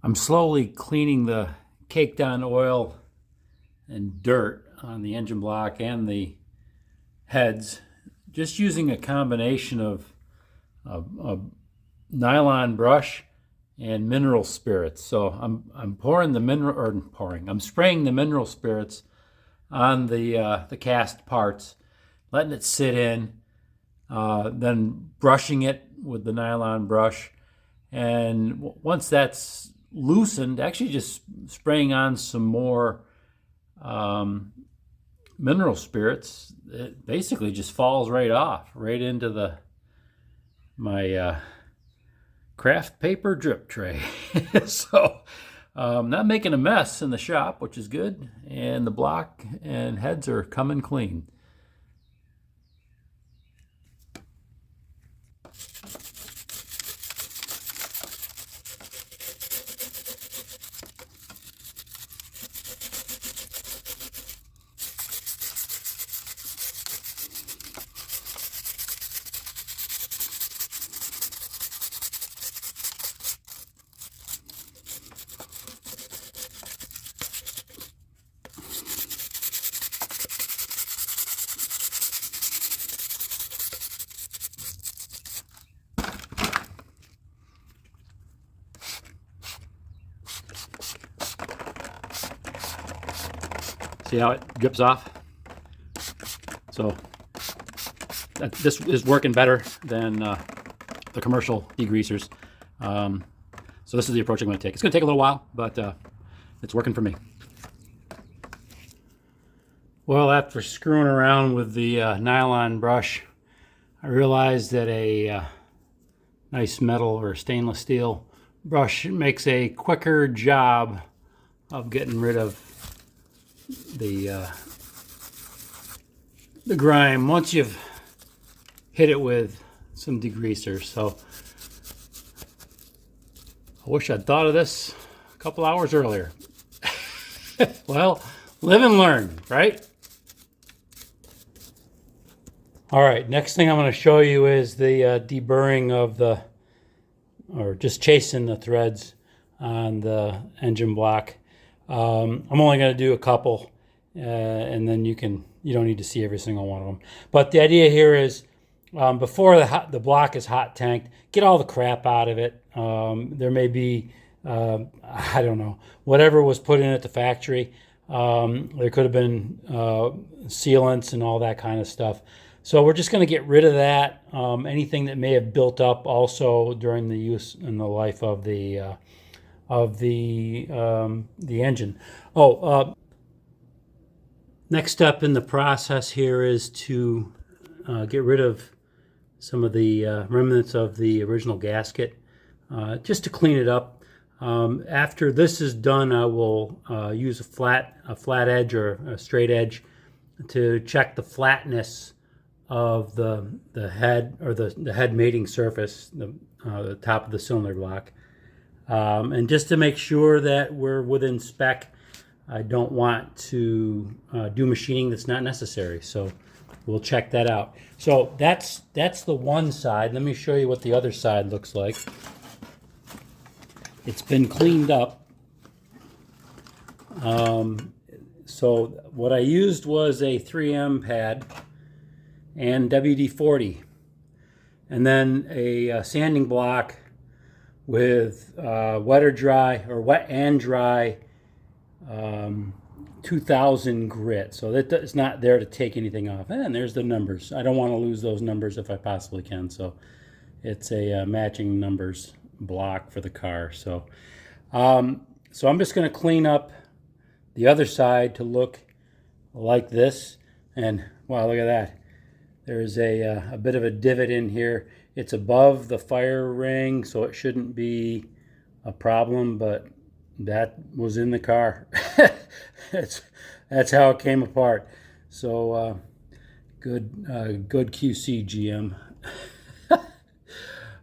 I'm slowly cleaning the caked on oil and dirt on the engine block and the heads, just using a combination of a nylon brush and mineral spirits. So I'm pouring the I'm spraying the mineral spirits on the cast parts, letting it sit in, then brushing it with the nylon brush, and once that's loosened, actually just spraying on some more mineral spirits. It basically just falls right off, right into my craft paper drip tray. So not making a mess in the shop, which is good, and the block and heads are coming clean. See how it drips off? So this is working better than the commercial degreasers. So this is the approach I'm going to take. It's going to take a little while, but it's working for me. Well, after screwing around with the nylon brush, I realized that a nice metal or stainless steel brush makes a quicker job of getting rid of the grime once you've hit it with some degreaser. So I wish I'd thought of this a couple hours earlier. Well, live and learn, right? All right, next thing I'm going to show you is the deburring of or just chasing the threads on the engine block. I'm only going to do a couple, and then you don't need to see every single one of them. But the idea here is before the block is hot tanked, get all the crap out of it. There may be, I don't know, whatever was put in at the factory. There could have been sealants and all that kind of stuff. So we're just going to get rid of that. Anything that may have built up also during the use and the life of the engine. Next step in the process here is to get rid of some of the remnants of the original gasket, just to clean it up. After this is done, I will use a flat edge or a straight edge to check the flatness of the head, or the head mating surface, the top of the cylinder block. And just to make sure that we're within spec, I don't want to do machining that's not necessary. So we'll check that out. So that's the one side. Let me show you what the other side looks like. It's been cleaned up. So what I used was a 3M pad and WD-40, and then a sanding block with wet and dry 2000 grit. So that it's not there to take anything off. And there's the numbers. I don't want to lose those numbers if I possibly can. So it's a matching numbers block for the car. So so I'm just going to clean up the other side to look like this. And wow, look at that. There's a bit of a divot in here. It's above the fire ring, so it shouldn't be a problem, but that was in the car. That's how it came apart. So good QC, GM. All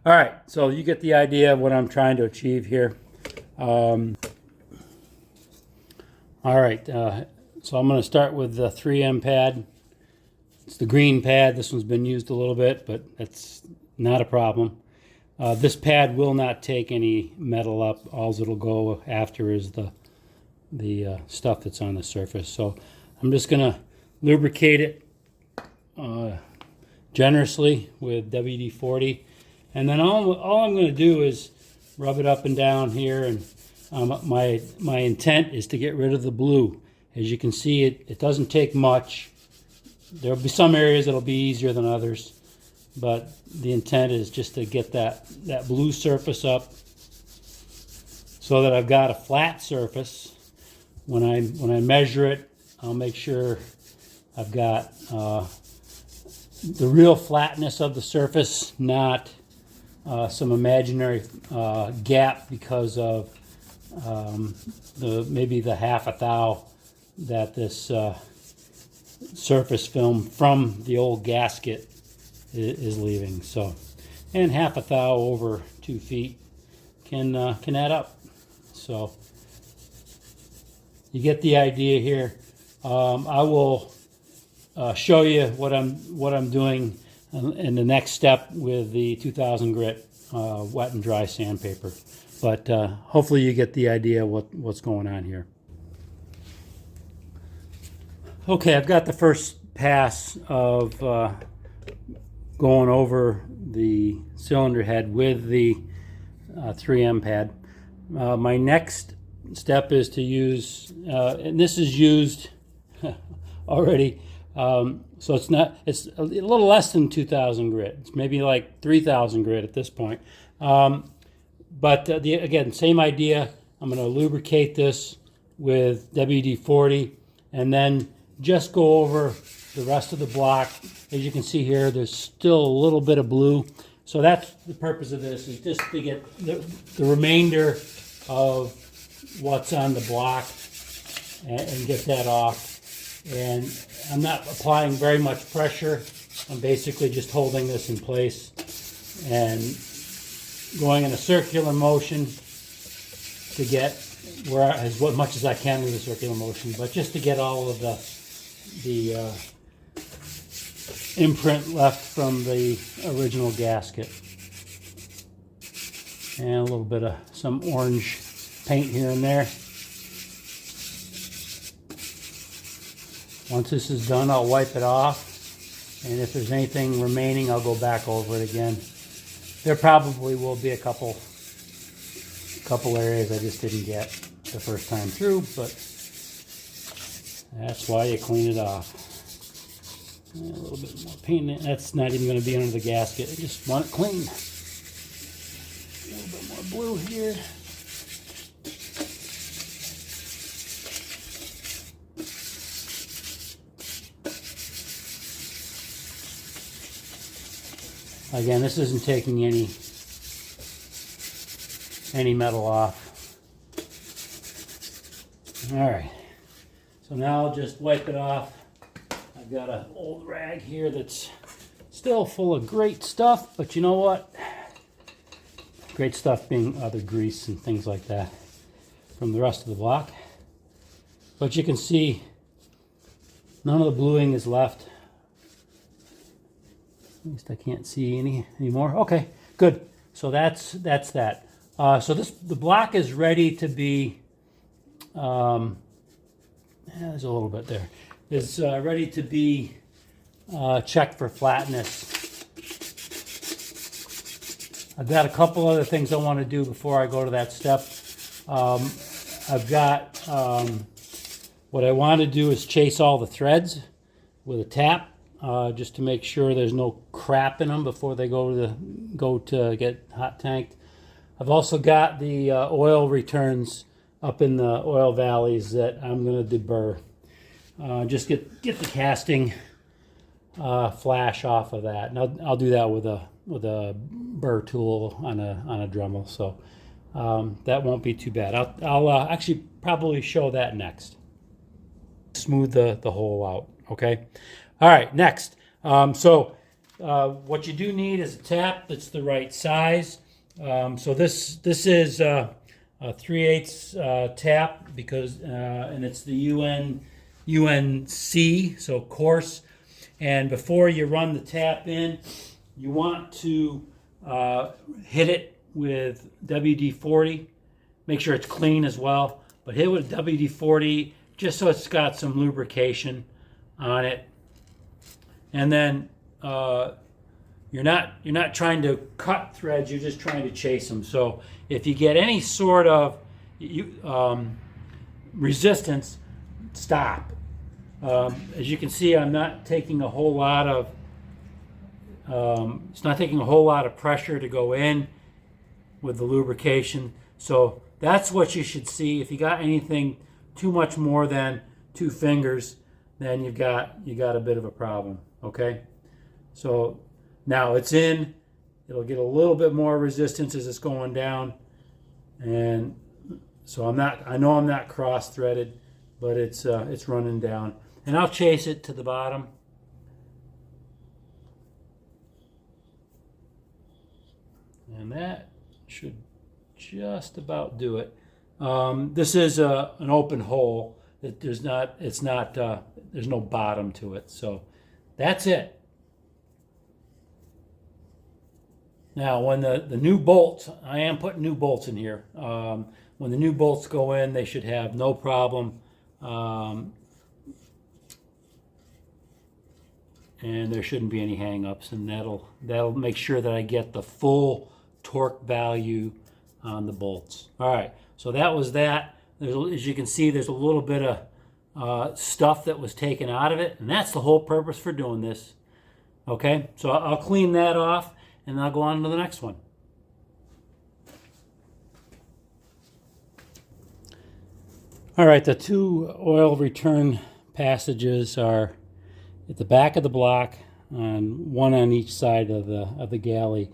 right, so you get the idea of what I'm trying to achieve here. All right, so I'm going to start with the 3M pad. It's the green pad. This one's been used a little bit, but that's not a problem. This pad will not take any metal up. All it'll go after is the stuff that's on the surface. So I'm just going to lubricate it generously with WD-40, and then all I'm going to do is rub it up and down here. And my intent is to get rid of the blue. As you can see, it doesn't take much. There'll be some areas that'll be easier than others, but the intent is just to get that blue surface up so that I've got a flat surface. When I measure it, I'll make sure I've got the real flatness of the surface, not some imaginary gap because of maybe the half a thou that this surface film from the old gasket is leaving. So, and half a thou over 2 feet can add up. So you get the idea here. I will show you what I'm doing in the next step with the 2000 grit wet and dry sandpaper. But hopefully you get the idea what's going on here. Okay, I've got the first pass of going over the cylinder head with the 3M pad. My next step is to use, and this is used already, so it's a little less than 2000 grit. It's maybe like 3000 grit at this point. But again, same idea. I'm going to lubricate this with WD-40 and then just go over the rest of the block. As you can see here, there's still a little bit of blue. So that's the purpose of this, is just to get the remainder of what's on the block and get that off. And I'm not applying very much pressure. I'm basically just holding this in place and going in a circular motion to get as much as I can with a circular motion, but just to get all of the imprint left from the original gasket. And a little bit of some orange paint here and there. Once this is done, I'll wipe it off, and if there's anything remaining, I'll go back over it again. There probably will be a couple areas I just didn't get the first time through, but that's why you clean it off. And a little bit more paint in it. That's not even going to be under the gasket. I just want it clean. A little bit more blue here. Again, this isn't taking any metal off. All right, so now I'll just wipe it off. I've got an old rag here that's still full of great stuff, but you know what? Great stuff being other grease and things like that from the rest of the block. But you can see none of the bluing is left. At least I can't see anymore. Okay, good. So that's that. So the block is ready to be. There's a little bit there. It's ready to be checked for flatness. I've got a couple other things I want to do before I go to that step. I've got what I want to do is chase all the threads with a tap. Just to make sure there's no crap in them before they go to get hot tanked. I've also got the oil returns up in the oil valleys that I'm going to deburr. Just get the casting flash off of that, and I'll do that with a burr tool on a Dremel. So that won't be too bad. I'll actually probably show that next. Smooth the hole out. Okay. All right, next. What you do need is a tap that's the right size. So this is a 3/8 tap because and it's the UNC, so coarse. And before you run the tap in, you want to hit it with WD-40. Make sure it's clean as well, but hit it with WD-40 just so it's got some lubrication on it. And then you're not trying to cut threads, you're just trying to chase them. So if you get any sort of resistance, stop. As you can see, I'm not taking a whole lot of it's not taking a whole lot of pressure to go in with the lubrication. So that's what you should see. If you got anything too much more than 2 fingers, then you got a bit of a problem. Okay, so now it's in. It'll get a little bit more resistance as it's going down, and so I know I'm not cross-threaded, but it's running down, and I'll chase it to the bottom. And that should just about do it. This is an open hole. There's no bottom to it. So that's it. Now, when the new bolts, I am putting new bolts in here. When the new bolts go in, they should have no problem. And there shouldn't be any hang-ups, and that'll make sure that I get the full torque value on the bolts. All right, so that was that. As you can see, there's a little bit of stuff that was taken out of it, and that's the whole purpose for doing this. Okay, so I'll clean that off, and I'll go on to the next one. All right, the 2 oil return passages are at the back of the block, one on each side of the galley.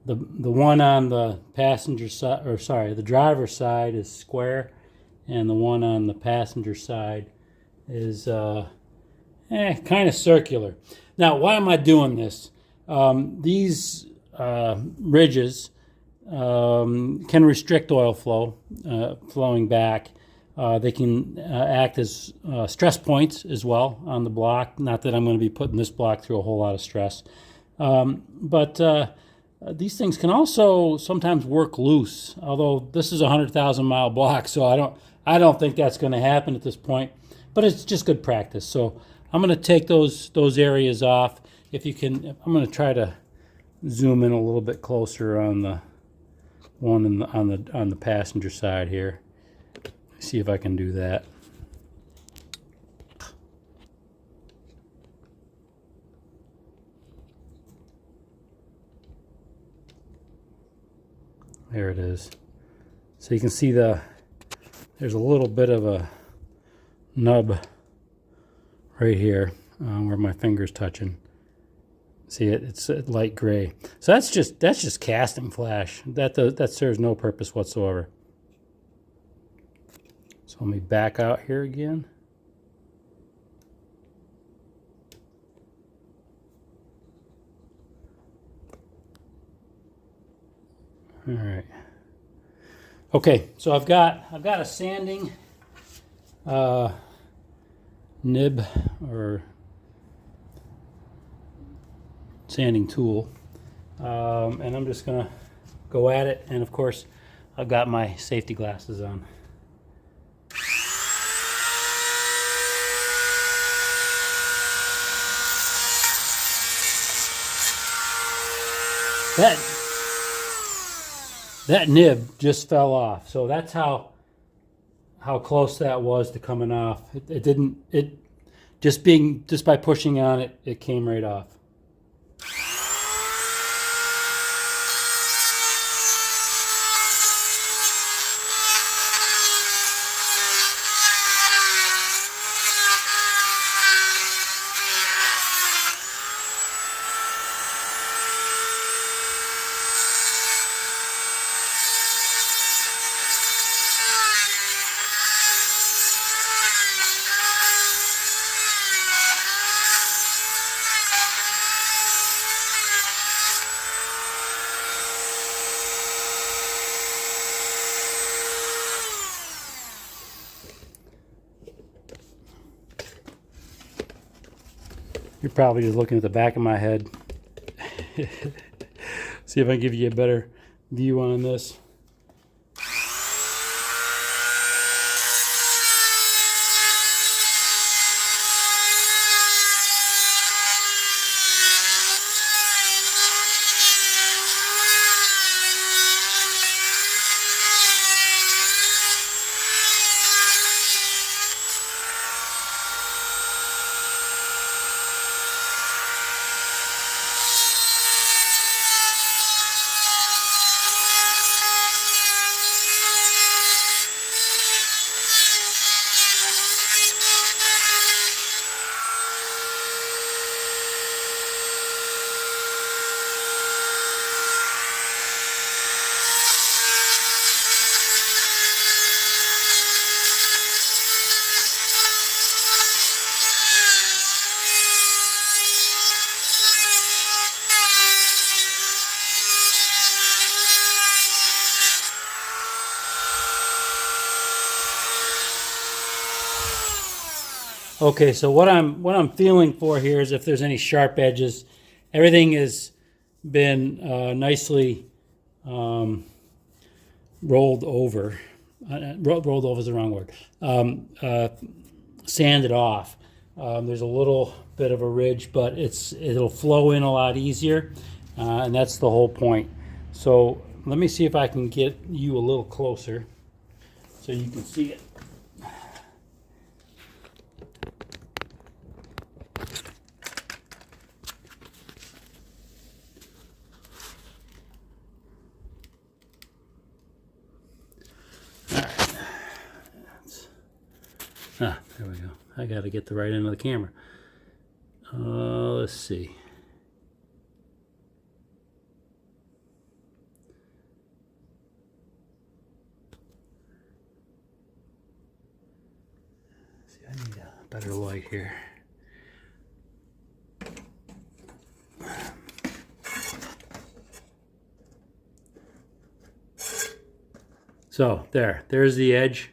The one on the passenger side, or sorry, the driver's side is square, and the one on the passenger side is kind of circular. Now, why am I doing this? These ridges can restrict oil flow, flowing back. They can act as stress points as well on the block. Not that I'm going to be putting this block through a whole lot of stress. But these things can also sometimes work loose, although this is a 100,000 mile block, so I don't think that's going to happen at this point. But it's just good practice. So I'm going to take those areas off. If you can, I'm going to try to zoom in a little bit closer on the one on the passenger side here. See if I can do that. There it is. So you can see there's a little bit of a nub right here where my finger's touching. See it? It's light gray. So that's just casting flash. That serves no purpose whatsoever. So let me back out here again. All right. Okay, so I've got a sanding nib or sanding tool, and I'm just gonna go at it. And of course, I've got my safety glasses on. That nib just fell off, so that's how close that was to coming off. It just by pushing on it, it came right off. You're probably just looking at the back of my head. See See if I can give you a better view on this. Okay, so what I'm feeling for here is if there's any sharp edges. Everything has been nicely rolled over. Rolled over is the wrong word. Sanded off. There's a little bit of a ridge, but it'll flow in a lot easier, and that's the whole point. So let me see if I can get you a little closer so you can see it. There we go. I got to get the right end of the camera. Let's see. I need a better light here. So there's the edge.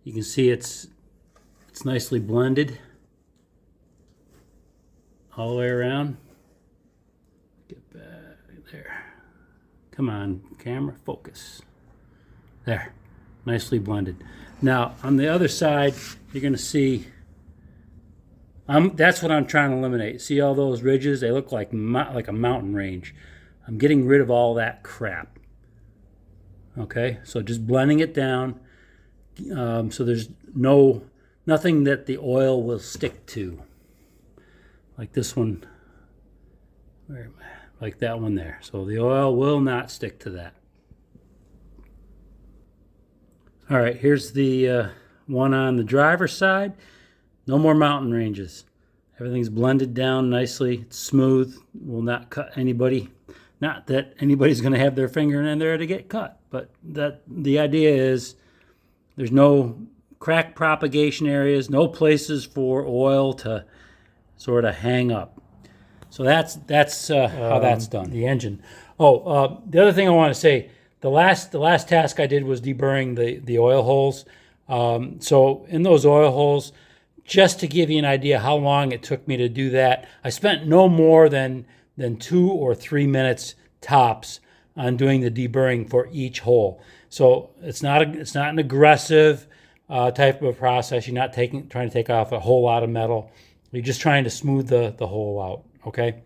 You can see it's nicely blended all the way around. Get back there. Come on, camera, focus. There, nicely blended. Now on the other side, you're going to see. That's what I'm trying to eliminate. See all those ridges? They look like a mountain range. I'm getting rid of all that crap. Okay, so just blending it down. So there's nothing that the oil will stick to, like this one, like that one there. So the oil will not stick to that. All right, here's the one on the driver's side. No more mountain ranges. Everything's blended down nicely. It's smooth. Will not cut anybody. Not that anybody's going to have their finger in there to get cut, but the idea is there's no crack propagation areas, no places for oil to sort of hang up. So that's how that's done. The engine. The other thing I want to say, the last task I did was deburring the oil holes. So in those oil holes, just to give you an idea how long it took me to do that, I spent no more than 2 or 3 minutes tops on doing the deburring for each hole. So it's not an aggressive type of a process. You're not trying to take off a whole lot of metal. You're just trying to smooth the hole out. Okay.